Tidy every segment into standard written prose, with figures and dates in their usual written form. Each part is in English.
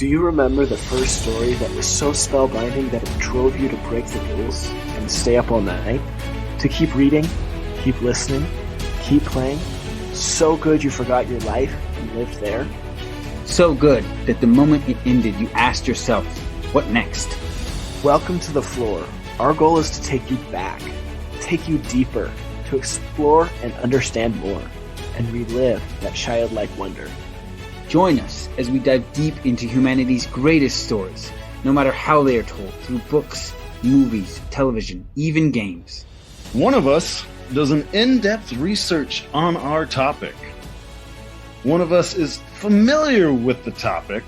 Do you remember the first story that was so spellbinding that it drove you to break the rules and stay up all night? To keep reading, keep listening, keep playing? So good you forgot your life and lived there? So good that the moment it ended, you asked yourself, what next? Welcome to The Floor. Our goal is to take you back, take you deeper, to explore and understand more, and relive that childlike wonder. Join us as we dive deep into humanity's greatest stories, no matter how they are told, through books, movies, television, even games. One of us does an in-depth research on our topic. One of us is familiar with the topic.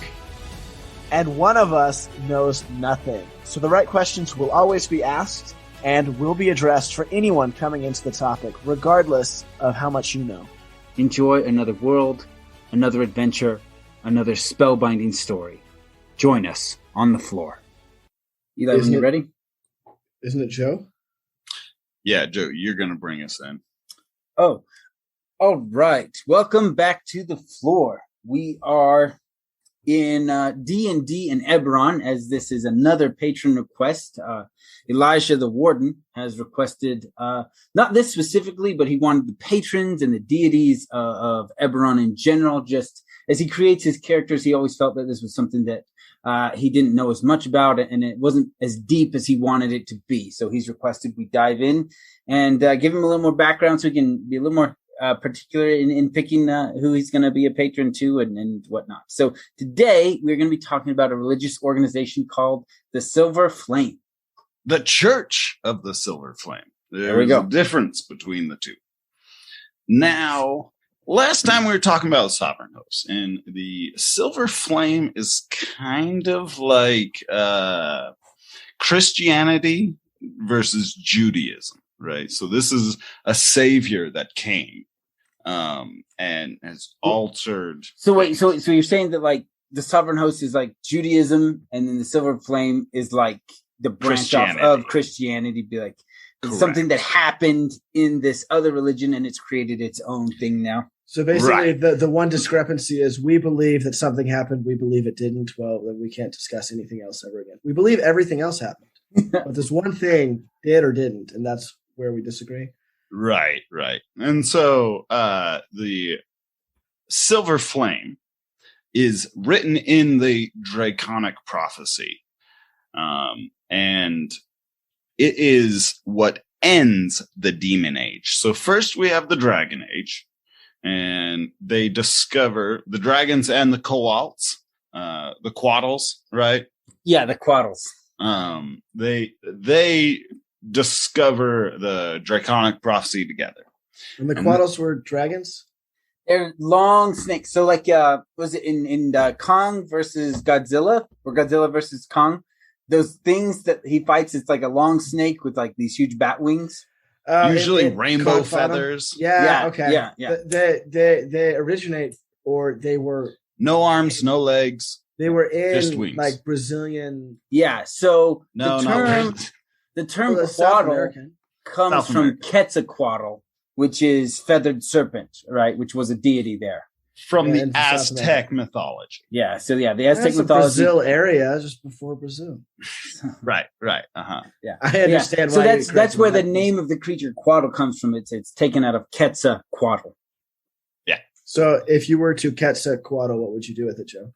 And one of us knows nothing. So the right questions will always be asked and will be addressed for anyone coming into the topic, regardless of how much you know. Enjoy another world, another adventure, another spellbinding story. Join us on The Floor. Eli, when you ready? Isn't it Joe? Yeah, Joe, you're going to bring us in. Oh, all right. Welcome back to The Floor. We are in D&D and Eberron, as this is another patron request. Elijah the Warden has requested, not this specifically, but he wanted the patrons and the deities of Eberron in general. Just as he creates his characters, he always felt that this was something that he didn't know as much about, and it wasn't as deep as he wanted it to be. So he's requested we dive in and give him a little more background so he can be a little more particular in picking who he's going to be a patron to and whatnot. So today we're going to be talking about a religious organization called the Silver Flame. The Church of the Silver Flame. There we go. There's a difference between the two. Now, last time we were talking about Sovereign Hosts, and the Silver Flame is kind of like Christianity versus Judaism, right? So this is a savior that came and has altered. So wait, so you're saying that like the Sovereign Host is like Judaism, and then the Silver Flame is like the branch off of Christianity, be like it's something that happened in this other religion and it's created its own thing now. So basically, the one discrepancy is we believe that something happened. We believe it didn't. Well, then we can't discuss anything else ever again. We believe everything else happened. But this one thing did or didn't, and that's where we disagree. Right. And so the Silver Flame is written in the Draconic Prophecy. And it is what ends the Demon Age. So first we have the Dragon Age, and they discover the dragons and the Coalts, the Quaddles, right? Yeah, the Quaddles. They discover the Draconic Prophecy together. And the Quaddles were dragons? They're long snakes. So like, was it in Kong versus Godzilla or Godzilla versus Kong? Those things that he fights, it's like a long snake with like these huge bat wings. Usually rainbow feathers. Yeah, okay. Yeah. They originate, or they were... No arms, no legs. They were in just wings. Like Brazilian... Yeah, so the term well, Quaddle comes from Quetzalcoatl, which is feathered serpent, right? Which was a deity there. From the Aztec mythology. Yeah, so the Aztec mythology. Brazil area, just before Brazil. Right. Uh-huh. Yeah. I understand why. So that's where the name of the creature Quaddle comes from. It's taken out of Quetzalcoatl. Yeah. So if you were to Quetzalcoatl, what would you do with it, Joe?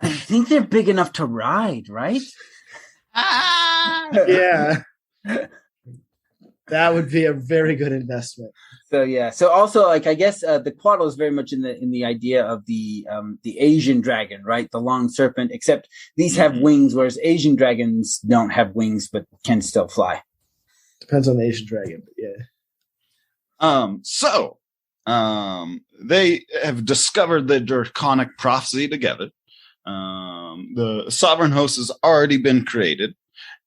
I think they're big enough to ride, right? Yeah. That would be a very good investment. So yeah. So also, like, I guess the Quaddle is very much in the idea of the Asian dragon, right? The long serpent. Except these have wings, whereas Asian dragons don't have wings but can still fly. Depends on the Asian dragon, but yeah. So they have discovered the Draconic Prophecy together. The Sovereign Host has already been created,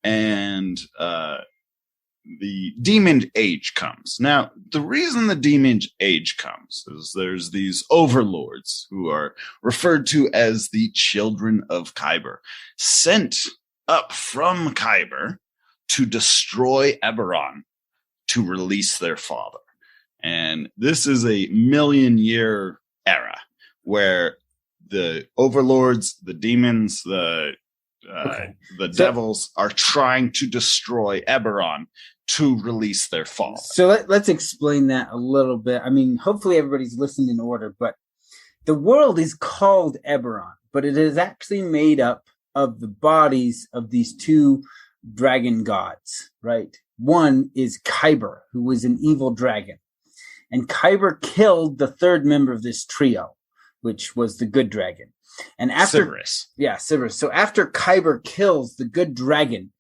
and the Demon Age comes. Now, the reason the Demon Age comes is there's these overlords who are referred to as the Children of Kyber, sent up from Kyber to destroy Eberron to release their father. And this is a 1,000,000-year era where the overlords, the demons, the devils are trying to destroy Eberron to release their fall. So let's explain that a little bit. I mean, hopefully everybody's listened in order, but the world is called Eberron, but it is actually made up of the bodies of these two dragon gods, right? One is Kyber, who was an evil dragon. And Kyber killed the third member of this trio, which was the good dragon. And after Sybaris. Yeah, Sybaris. So after Kyber kills the good dragon,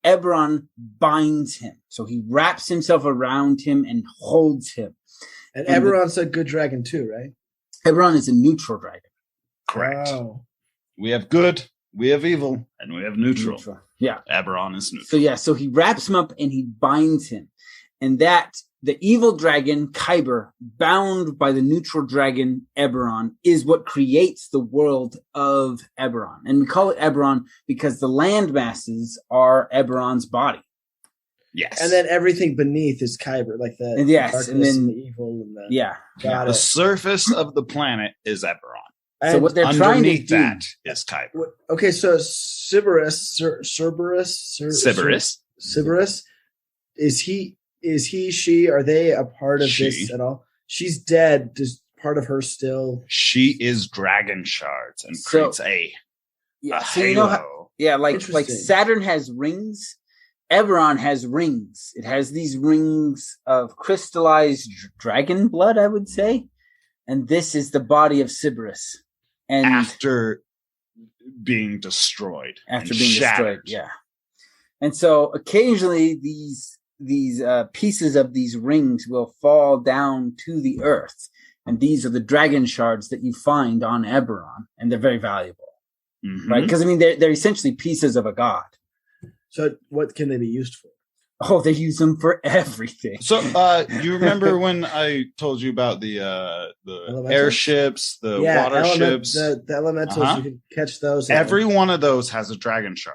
Eberron binds him. So he wraps himself around him and holds him. And Eberron's a good dragon too, right? Eberron is a neutral dragon. Correct. Wow. We have good, we have evil, and we have neutral. Yeah. Eberron is neutral. So he wraps him up and he binds him. And that the evil dragon, Kyber, bound by the neutral dragon, Eberron, is what creates the world of Eberron. And we call it Eberron because the land masses are Eberron's body. Yes. And then everything beneath is Kyber, like the darkness and the evil and the the surface of the planet is Eberron. And so what they're trying to do, that is Kyber. Okay, so Sybaris, she, are they a part of this at all? She's dead. Does part of her still? She is dragon shards and creates a so halo. you know how, like Saturn has rings, Eberron has rings. It has these rings of crystallized dragon blood, I would say. And this is the body of Sybaris. And after being destroyed. Yeah. And so occasionally these pieces of these rings will fall down to the earth. And these are the dragon shards that you find on Eberron. And they're very valuable. Mm-hmm. Right? Because, I mean, they're essentially pieces of a god. So what can they be used for? Oh, they use them for everything. So you remember when I told you about the airships, the water ships? The elementals, you can catch those. Every one of those has a dragon shard.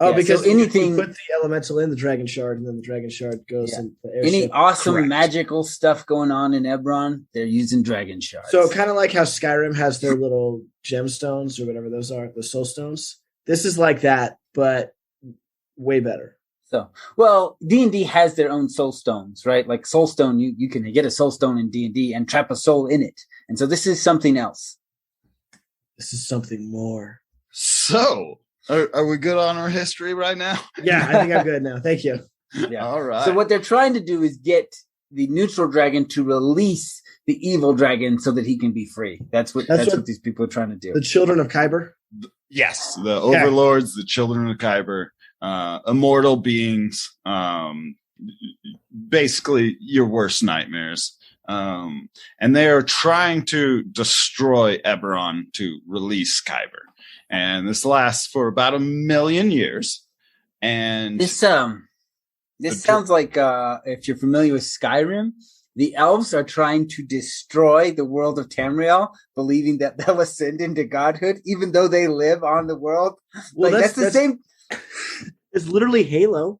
Oh, because so anything, you put the elemental in the dragon shard, and then the dragon shard goes in the airship. Any awesome magical stuff going on in Eberron, they're using dragon shards. So kind of like how Skyrim has their little gemstones or whatever those are, the soul stones. This is like that, but way better. So, well, D&D has their own soul stones, right? Like soul stone, you can get a soul stone in D&D and trap a soul in it. And so this is something else. This is something more. So... Are we good on our history right now? Yeah, I think I'm good now. Thank you. Yeah. All right. So what they're trying to do is get the neutral dragon to release the evil dragon so that he can be free. That's what these people are trying to do. The children of Kyber? Yes, the overlords, the children of Kyber, immortal beings, basically your worst nightmares. And they are trying to destroy Eberron to release Kyber. And this lasts for about 1 million years. And this sounds like if you're familiar with Skyrim, the elves are trying to destroy the world of Tamriel, believing that they'll ascend into godhood, even though they live on the world. Well, that's the same. It's literally Halo.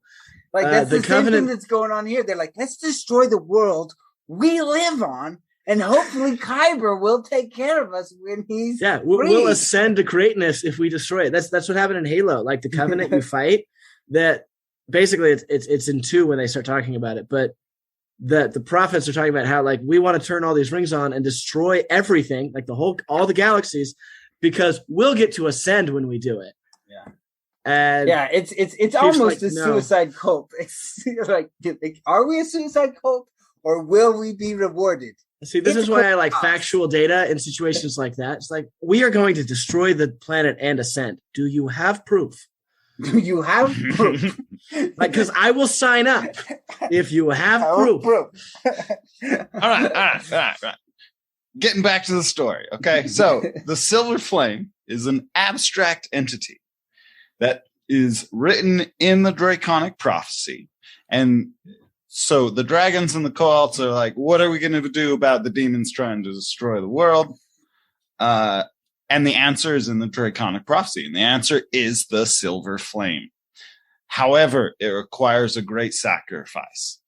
Like that's the same thing that's going on here. They're like, let's destroy the world we live on. And hopefully Kyber will take care of us when he's we'll ascend to greatness if we destroy it. That's what happened in Halo. Like the Covenant you fight, that basically it's in 2 when they start talking about it. But the prophets are talking about how like we want to turn all these rings on and destroy everything, like all the galaxies, because we'll get to ascend when we do it. Yeah. And it's almost a suicide cult. It's like, are we a suicide cult or will we be rewarded? See, this is why I like factual data in situations like that. It's like, we are going to destroy the planet and ascend. Do you have proof? Do you have proof? Like, because I will sign up if you have proof. All right. Getting back to the story. Okay. So the Silver Flame is an abstract entity that is written in the Draconic Prophecy. And so the dragons and the cults are like, what are we going to do about the demons trying to destroy the world? And the answer is in the Draconic Prophecy. And the answer is the Silver Flame. However, it requires a great sacrifice.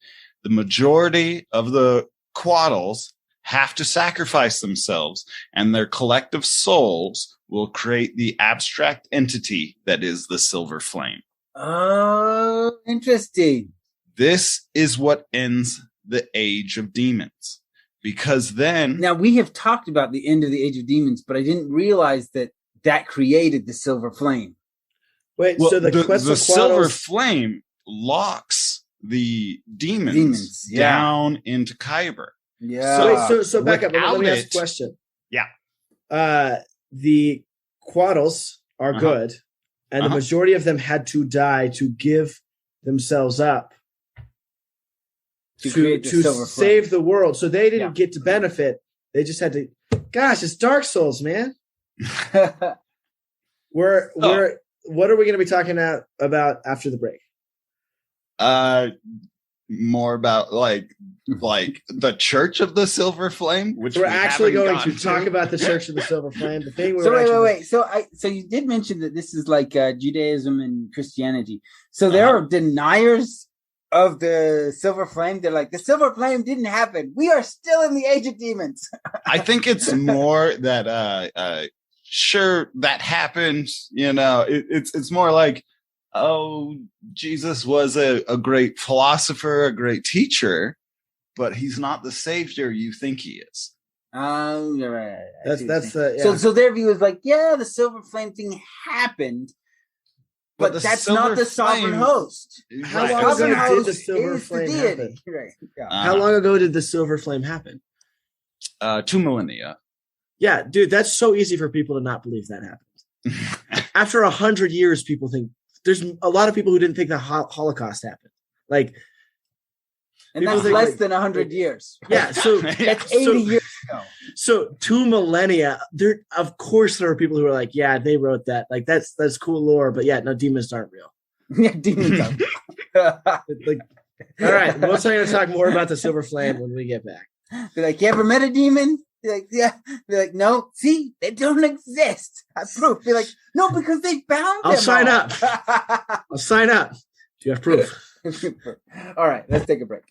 The majority of the Quaddles have to sacrifice themselves, and their collective souls will create the abstract entity that is the silver flame. Oh, interesting. This is what ends the Age of Demons. Because then... Now, we have talked about the end of the Age of Demons, but I didn't realize that created the silver flame. Wait, well, so the silver flame locks the demons down into Kyber. Yeah. So back up. Let me ask a question. Yeah. The Quaddles are good, and the majority of them had to die to give themselves up to save the world. So they didn't get to benefit. They just had to. Gosh, it's Dark Souls, man. What are we going to be talking about after the break? More about like the Church of the Silver Flame, which we're actually going to talk about the Church of the Silver Flame. The thing. Wait. So you did mention that this is like Judaism and Christianity. So there are deniers of the Silver Flame. They're like, the Silver Flame didn't happen. We are still in the Age of Demons. I think it's more that sure, that happened. It's more like, oh, Jesus was a great philosopher, a great teacher, but he's not the savior you think he is. Oh, you're right. So their view is like, the silver flame thing happened, but that's not the sovereign host. How long ago did the silver flame happen? Right. Yeah. How long ago did the silver flame happen? 2 millennia. Yeah, dude, that's so easy for people to not believe that happened. After 100 years, people think there's a lot of people who didn't think the Holocaust happened. And that's less than 100 years. Yeah, so that's 80 years ago. So 2 millennia, of course there are people who are like, yeah, they wrote that. Like that's cool lore, but yeah, no, demons aren't real. Yeah, demons aren't real. All right, we're going to talk more about the silver flame when we get back. They're like, you ever met a demon? They're like, yeah. They're like, no. See, they don't exist. I proof. They're like, no, because they found them. I'll sign up. I'll sign up. Do you have proof? All right, let's take a break.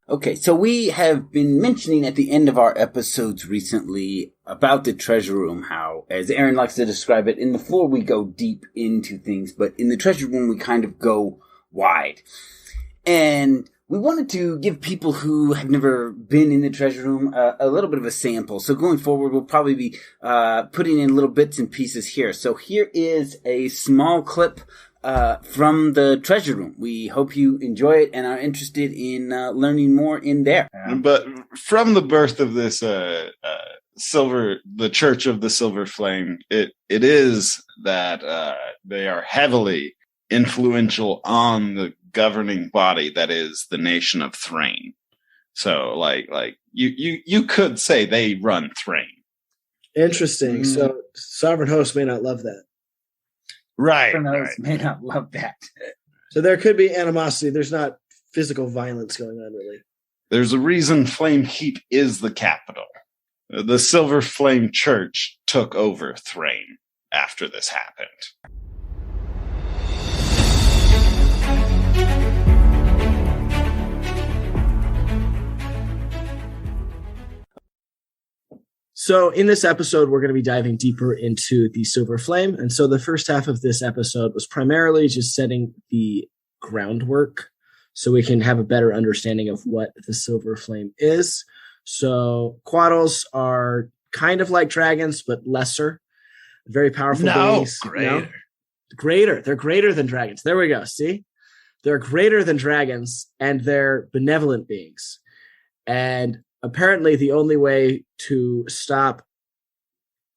Okay, so we have been mentioning at the end of our episodes recently about the treasure room, how, as Aaron likes to describe it, in the floor we go deep into things, but in the treasure room we kind of go wide. And we wanted to give people who have never been in the treasure room a little bit of a sample. So going forward, we'll probably be putting in little bits and pieces here. So here is a small clip from the treasure room. We hope you enjoy it and are interested in learning more in there. But from the birth of this the Church of the Silver Flame, it is that they are heavily influential on the governing body that is the nation of Thrain. So like you could say they run Thrain. Interesting. So sovereign hosts may not love that. Right. May not love that. So there could be animosity. There's not physical violence going on, really. There's a reason Flame Keep is the capital. The Silver Flame Church took over Thrain after this happened. So in this episode, we're going to be diving deeper into the Silver Flame. And so the first half of this episode was primarily just setting the groundwork so we can have a better understanding of what the Silver Flame is. So Quaddles are kind of like dragons, but lesser. Very powerful beings. Greater. They're greater than dragons. There we go. See? They're greater than dragons, and they're benevolent beings. And apparently the only way to stop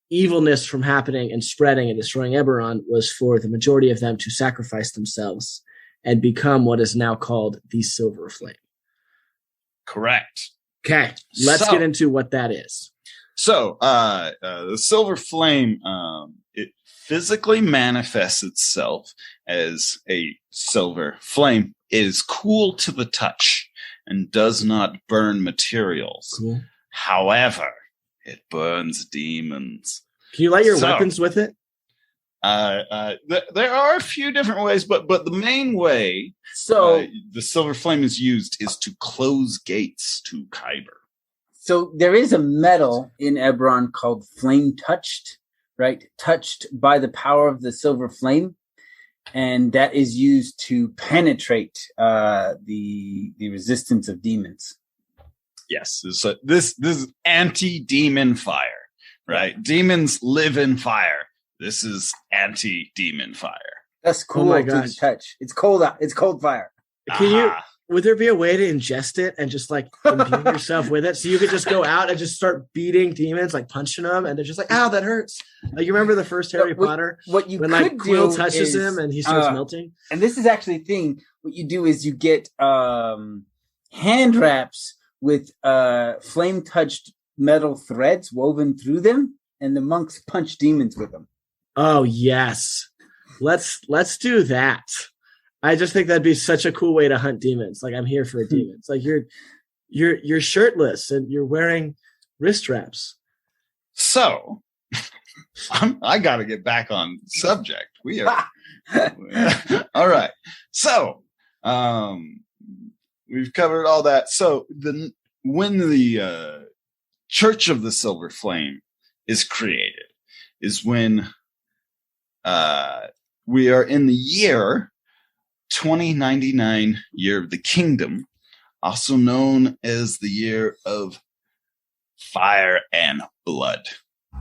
evilness from happening and spreading and destroying Eberron was for the majority of them to sacrifice themselves and become what is now called the Silver Flame. Correct. Okay, let's get into what that is. So, the Silver Flame, it physically manifests itself as a silver flame. It is cool to the touch and does not burn materials. Cool. However, it burns demons. Can you light your weapons with it? There are a few different ways, but the main way the silver flame is used is to close gates to Kyber. So there is a metal in Eberron called flame touched, right? Touched by the power of the silver flame, and that is used to penetrate the resistance of demons. Yes, so this is anti-demon fire, right? Demons live in fire. This is anti-demon fire. That's cool to touch. It's cold out. It's cold fire. Would there be a way to ingest it and just like imbue yourself with it? So you could just go out and just start beating demons, like punching them, and they're just like, ow, that hurts. Like, you remember the first Harry Potter? What you when could like Quill do touches is, him and he starts melting? And this is actually a thing. What you do is you get hand wraps with flame-touched metal threads woven through them, and the monks punch demons with them. Oh yes, let's do that. I just think that'd be such a cool way to hunt demons. Like, I'm here for demons. Like, you're shirtless and you're wearing wrist wraps. So, I got to get back on subject. We are all right. So, we've covered all that. So, when the Church of the Silver Flame is created, is when we are in the year 2099, year of the kingdom, also known as the year of fire and blood.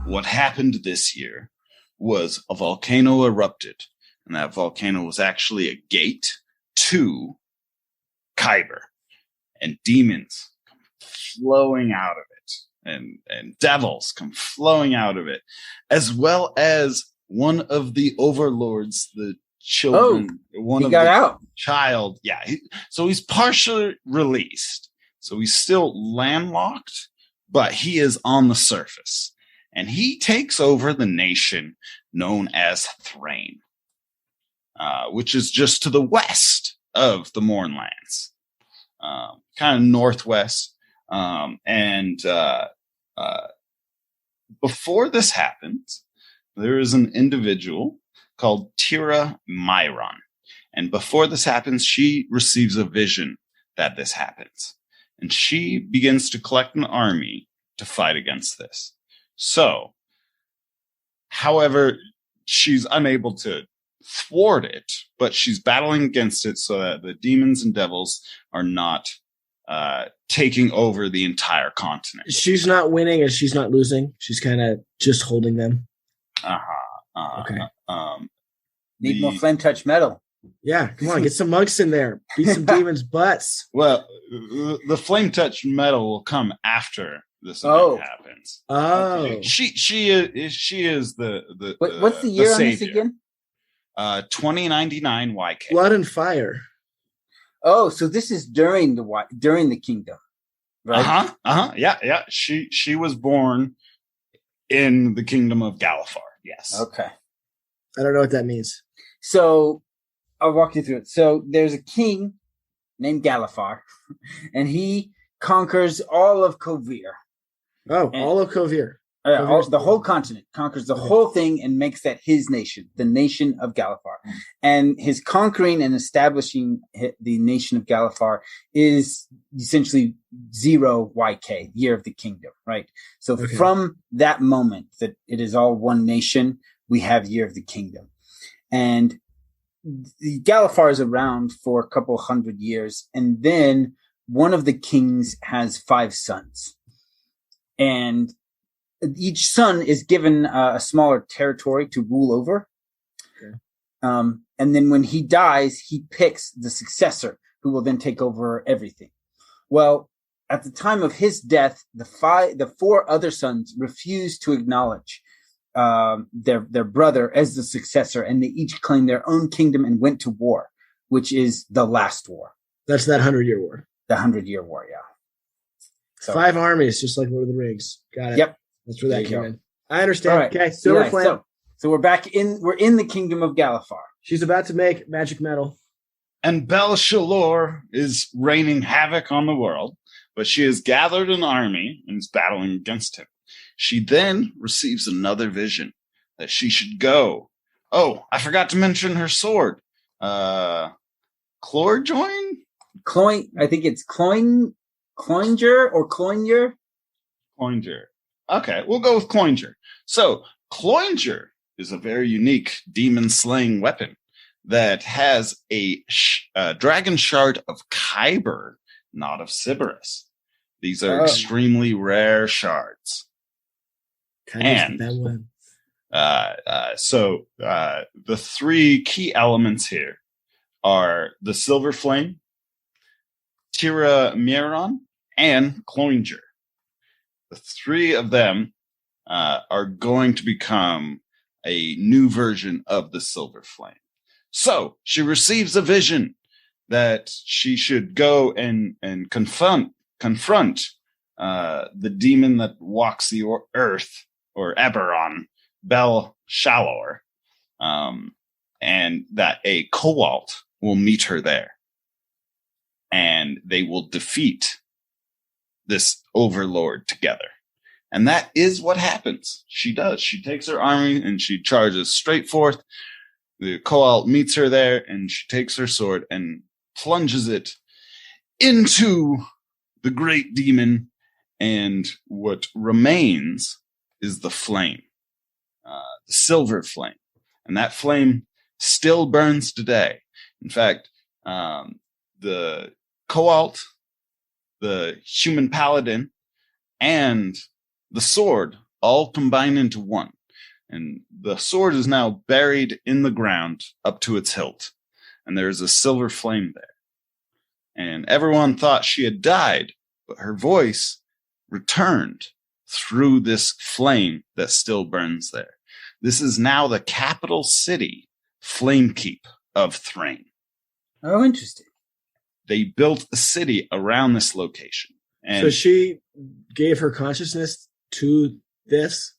What happened this year was a volcano erupted, and that volcano was actually a gate to Kyber, and demons come flowing out of it, and devils come flowing out of it, as well as one of the overlords, the children. He got out. Child, yeah. So he's partially released. So he's still landlocked, but he is on the surface, and he takes over the nation known as Thrain, which is just to the west of the Mournlands, kind of northwest. Before this happens, there is an individual called Tira Myron. And before this happens, she receives a vision that this happens. And she begins to collect an army to fight against this. So, however, she's unable to thwart it, but she's battling against it so that the demons and devils are not taking over the entire continent. She's not winning and she's not losing. She's kind of just holding them. Okay. Need more flame touch metal. Yeah, come on, get some monks in there. Beat some demons' butts. Well, the flame touch metal will come after this event happens. Oh, she is the what's the year on this again? 2099 YK. Blood and fire. Oh, so this is during the kingdom, right? Yeah. She was born in the kingdom of Galifar. Yes. Okay. I don't know what that means. So I'll walk you through it. So there's a king named Galifar, and he conquers all of Kovir. Oh, all of Kovir. The whole continent, conquers the whole thing and makes that his nation, the nation of Galifar. And his conquering and establishing the nation of Galifar is essentially 0 YK, year of the kingdom, right? So from that moment that it is all one nation, we have year of the kingdom. And the Galifar is around for a couple hundred years. And then one of the kings has 5 sons. And each son is given a smaller territory to rule over. Okay. And then when he dies, he picks the successor who will then take over everything. Well, at the time of his death, the 4 other sons refused to acknowledge their brother as the successor, and they each claimed their own kingdom and went to war, which is the last war. That's that 100-year war. The 100-year war, yeah. So, 5 armies, just like Lord of the Rings. Got it. Yep. That's where that came in. I understand. Right. Okay, Silver Flame. So we're in the kingdom of Galifar. She's about to make magic metal. And Bel-Shalor is raining havoc on the world, but she has gathered an army and is battling against him. She then receives another vision that she should go Oh, I forgot to mention her sword. Chlorjoin? I think it's Cloinger or Cloinger. Cloinger. Okay, we'll go with Cloinger. So, Cloinger is a very unique demon-slaying weapon that has a dragon shard of Kyber, not of Sybaris. These are extremely rare shards. And the three key elements here are the Silver Flame, Tamriel, and Cloinger. The three of them are going to become a new version of the Silver Flame. So she receives a vision that she should go and confront the demon that walks the earth, or Eberron, Bel Shalor, and that a Cobalt will meet her there. And they will defeat this overlord together. And that is what happens. She does. She takes her army and she charges straight forth. The Cobalt meets her there, and she takes her sword and plunges it into the great demon. And what remains is the flame, the silver flame. And that flame still burns today. In fact, the Cobalt, the human paladin, and the sword all combine into one. And the sword is now buried in the ground up to its hilt. And there is a silver flame there. And everyone thought she had died, but her voice returned through this flame that still burns there. This is now the capital city, Flamekeep of Thrain. Oh, interesting. They built a city around this location. And so she gave her consciousness to this?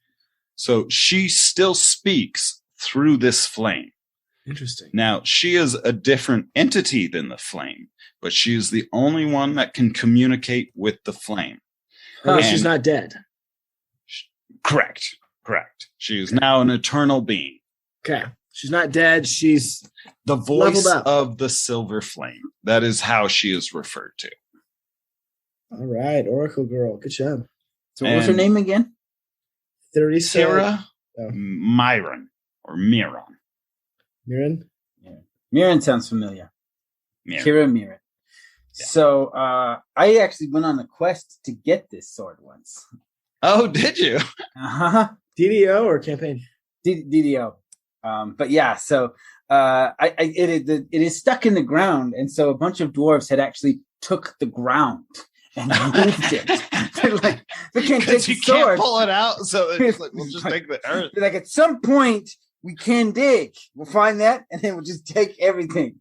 So she still speaks through this flame. Interesting. Now, she is a different entity than the flame, but she is the only one that can communicate with the flame. Oh, she's not dead. Correct. She is now an eternal being. Okay. She's not dead. She's the voice of the silver flame. That is how she is referred to. All right. Oracle girl. Good job. So what was her name again? Tira Myron or Miron. Miron? Yeah. Miron sounds familiar. Tira Miron. Yeah. So I actually went on a quest to get this sword once. Oh, did you? Uh-huh. DDO or campaign? DDO. But yeah, so it is stuck in the ground, and so a bunch of dwarves had actually took the ground and moved it. They're like, they can't take the sword. Can't pull it out, so it's like, we'll just take the earth. They're like, at some point we can dig. We'll find that, and then we'll just take everything.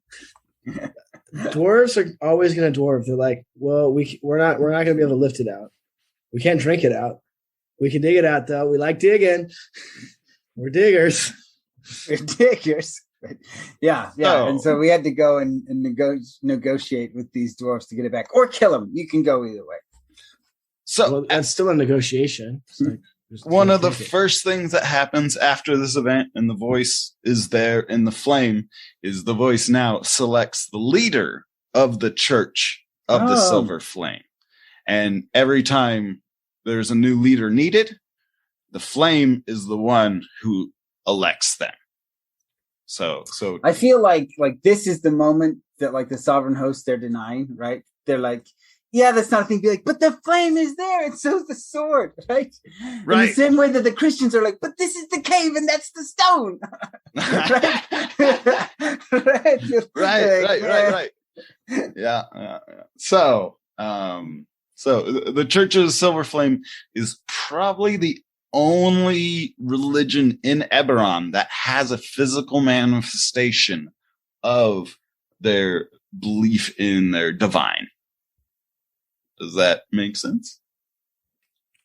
Dwarves are always going to dwarf. They're like, well, we're not going to be able to lift it out. We can't drink it out. We can dig it out though. We like digging. We're diggers. We're diggers. Yeah. Oh. And so we had to go and negotiate with these dwarves to get it back, or kill them. You can go either way. So that's still a negotiation. Like, one of the first things that happens after this event, and the voice is there in the flame, is the voice now selects the leader of the church of the silver flame. And every time there's a new leader needed, the flame is the one who elects them. So I feel like this is the moment that like the sovereign host they're denying, right? They're like, yeah, that's not a thing. Be like, but the flame is there, and so's the sword, right? Right. In the same way that the Christians are like, but this is the cave, and that's the stone, right. Yeah. So the Church of the Silver Flame is probably the only religion in Eberron that has a physical manifestation of their belief in their divine. Does that make sense?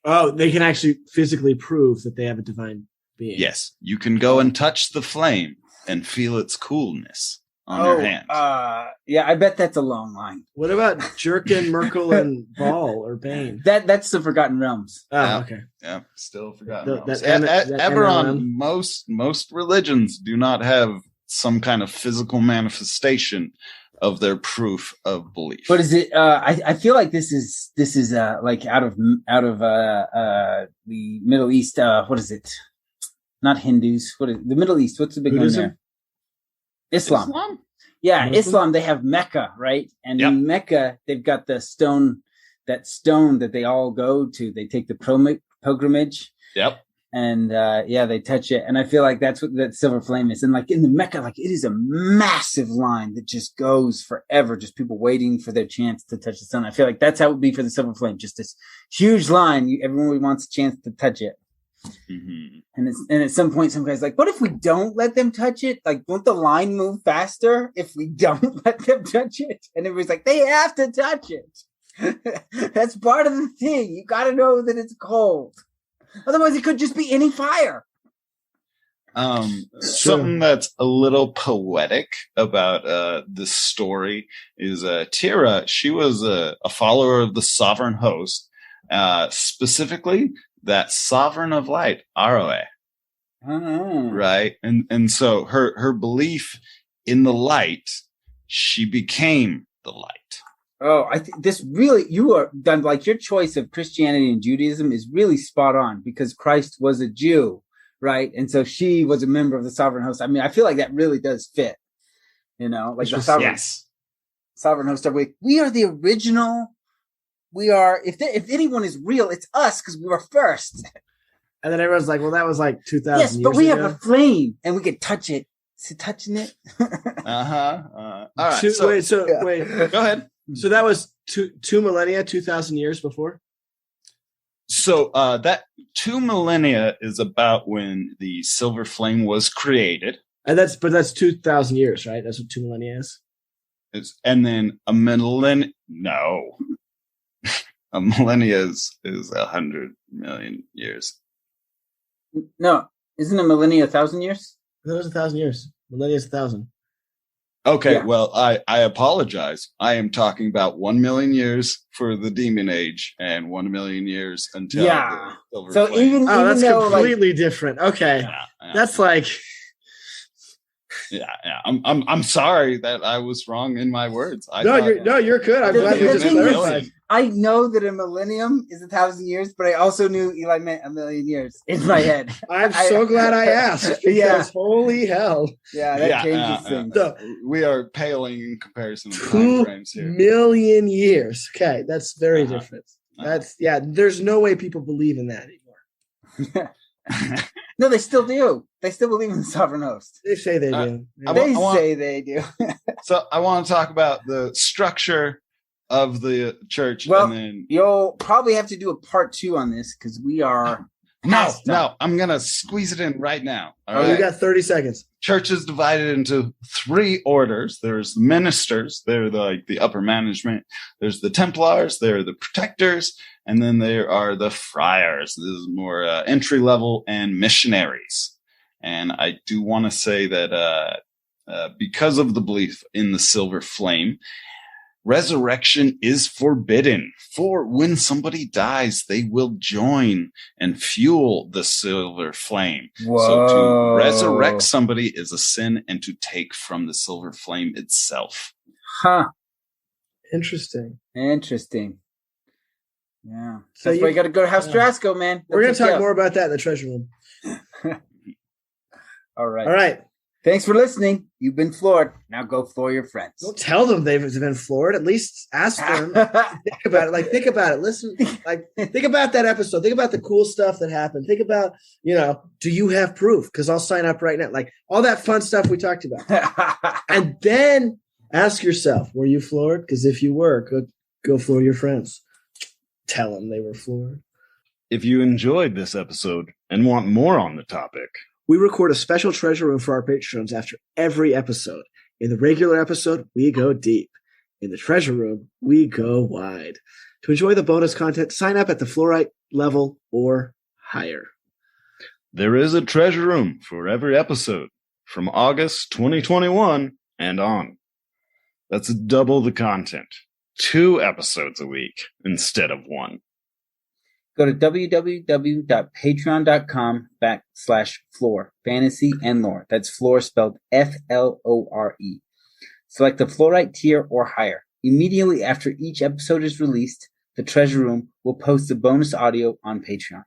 Oh, they can actually physically prove that they have a divine being. Yes. You can go and touch the flame and feel its coolness on your hands. Yeah, I bet that's a long line. What about Jerkin, Merkel, and Ball or Bane? That's the Forgotten Realms. Oh, Yeah. okay. Yeah, still forgotten. That Eberron, MLM? most religions do not have some kind of physical manifestation of their proof of belief. But is it? I feel like this is like out of the Middle East. What is it? Not Hindus. What is the Middle East? What's the big Buddhism? one there? Islam. Yeah, Muslim? Islam. They have Mecca, right? And Yep. in Mecca, they've got the stone. That stone that they all go to. They take the pilgrimage. Yep. And they touch it, and I feel like that's what that silver flame is. And like in the Mecca, like it is a massive line that just goes forever, just people waiting for their chance to touch the stone. I feel like that's how it would be for the silver flame, just this huge line. Everyone wants a chance to touch it, Mm-hmm. and at some point, some guy's like, "What if we don't let them touch it? Like, won't the line move faster if we don't let them touch it?" And everybody's like, "They have to touch it. That's part of the thing. You got to know that it's cold." Otherwise, it could just be any fire. Something that's a little poetic about this story is Tira. She was a follower of the sovereign host, specifically that sovereign of light, Aroe. Oh. Right, and so her belief in the light, she became the light. Oh, I think this really, you are done. Like your choice of Christianity and Judaism is really spot on because Christ was a Jew, right? And so she was a member of the sovereign host. I mean, I feel like that really does fit, like the sovereign host. We are the original. We are, if anyone is real, it's us because we were first. And then everyone's like, well, that was like 2,000 years ago. Yes, but we have a flame and we can touch it. Is it touching it? All right. Wait. Go ahead. So that was two millennia, 2,000 years before? So that 2 millennia is about when the silver flame was created. And that's 2,000 years, right? That's what 2 millennia is. And then a millennia. No, a millennia is 100 million years. No, isn't a millennia 1,000 years? That was 1,000 years. Millennia is 1,000. Okay, Yeah. well, I apologize. I am talking about 1 million years for the demon age and 1 million years until Yeah. the silver So flame. even That's though, completely different. Okay. Yeah. That's like, Yeah. I'm sorry that I was wrong in my words. you're good. I'm The- glad the we just thing is- clarified. I know that a millennium is 1,000 years, but I also knew Eli meant a million years in my head. I'm so glad I asked because Yeah. holy hell. Yeah, that changes things. So, We are paling in comparison to 2 time frames here. million years. Okay, that's very Uh-huh. different. There's no way people believe in that anymore. No, they still do. They still believe in the sovereign host. They say they do. Say they do. So I want to talk about the structure of the church. Well, and then you'll probably have to do a part 2 on this because we are. No, I'm going to squeeze it in right now. All You right. got 30 seconds. Church is divided into 3 orders. There's ministers. They're the upper management. There's the Templars. They're the protectors. And then there are the friars. This is more entry level and missionaries. And I do want to say that because of the belief in the silver flame, resurrection is forbidden. For when somebody dies, they will join and fuel the silver flame. Whoa. So to resurrect somebody is a sin, and to take from the silver flame itself. Huh. Interesting. Interesting. Yeah. So That's why you got to go to House Drasco, man. We're going That's to talk what's more about that in the treasure room. up. All right. All right. Thanks for listening. You've been floored. Now go floor your friends. Don't tell them they've been floored. At least ask them. Think about it. Think about it. Listen. Think about that episode. Think about the cool stuff that happened. Think about, do you have proof? Because I'll sign up right now. Like all that fun stuff we talked about. And then ask yourself, were you floored? Because if you were, go floor your friends. Tell them they were floored. If you enjoyed this episode and want more on the topic, We record a special treasure room for our patrons after every episode. In the regular episode, we go deep. In the treasure room, we go wide. To enjoy the bonus content, sign up at the fluorite level or higher. there is a treasure room for every episode from August 2021 and on. That's double the content. 2 episodes a week instead of 1. Go to www.patreon.com/floor, fantasy and lore. That's floor spelled FLORE. Select the Fluorite tier or higher. Immediately after each episode is released, the Treasure Room will post the bonus audio on Patreon.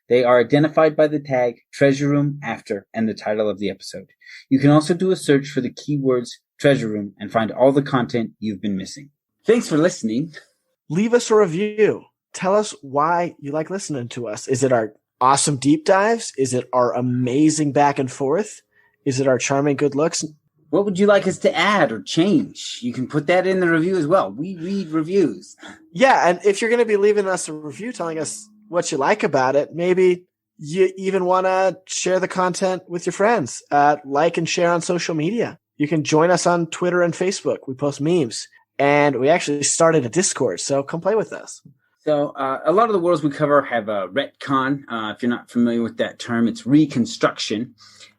They are identified by the tag Treasure Room After and the title of the episode. You can also do a search for the keywords Treasure Room and find all the content you've been missing. Thanks for listening. Leave us a review. Tell us why you like listening to us. Is it our awesome deep dives? Is it our amazing back and forth? Is it our charming good looks? What would you like us to add or change? You can put that in the review as well. We read reviews. Yeah, and if you're going to be leaving us a review telling us what you like about it, maybe you even want to share the content with your friends. Like and share on social media. You can join us on Twitter and Facebook. We post memes. And we actually started a Discord, so come play with us. So a lot of the worlds we cover have a retcon. If you're not familiar with that term, it's reconstruction.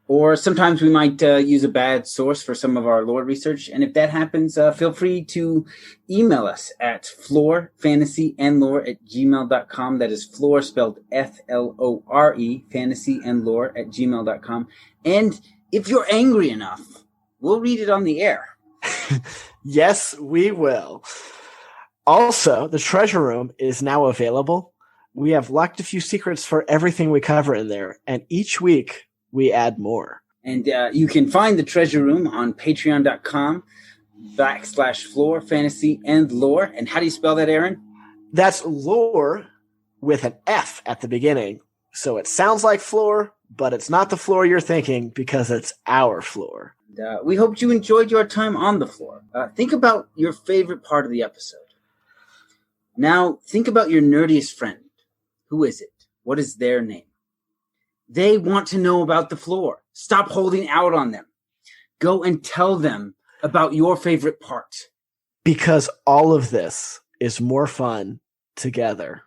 Or sometimes we might use a bad source for some of our lore research. And if that happens, feel free to email us at floorfantasyandlore@gmail.com. That is floor spelled FLORE, fantasyandlore@gmail.com. And if you're angry enough, we'll read it on the air. Yes, we will. Also, the Treasure Room is now available. We have locked a few secrets for everything we cover in there, and each week we add more. And you can find the Treasure Room on patreon.com/floor, fantasy, and lore. And how do you spell that, Aaron? That's lore with an F at the beginning. So it sounds like floor, but it's not the floor you're thinking because it's our floor. We hope you enjoyed your time on the floor. Think about your favorite part of the episode. Now, think about your nerdiest friend. Who is it? What is their name? They want to know about the floor. Stop holding out on them. Go and tell them about your favorite part. Because all of this is more fun together.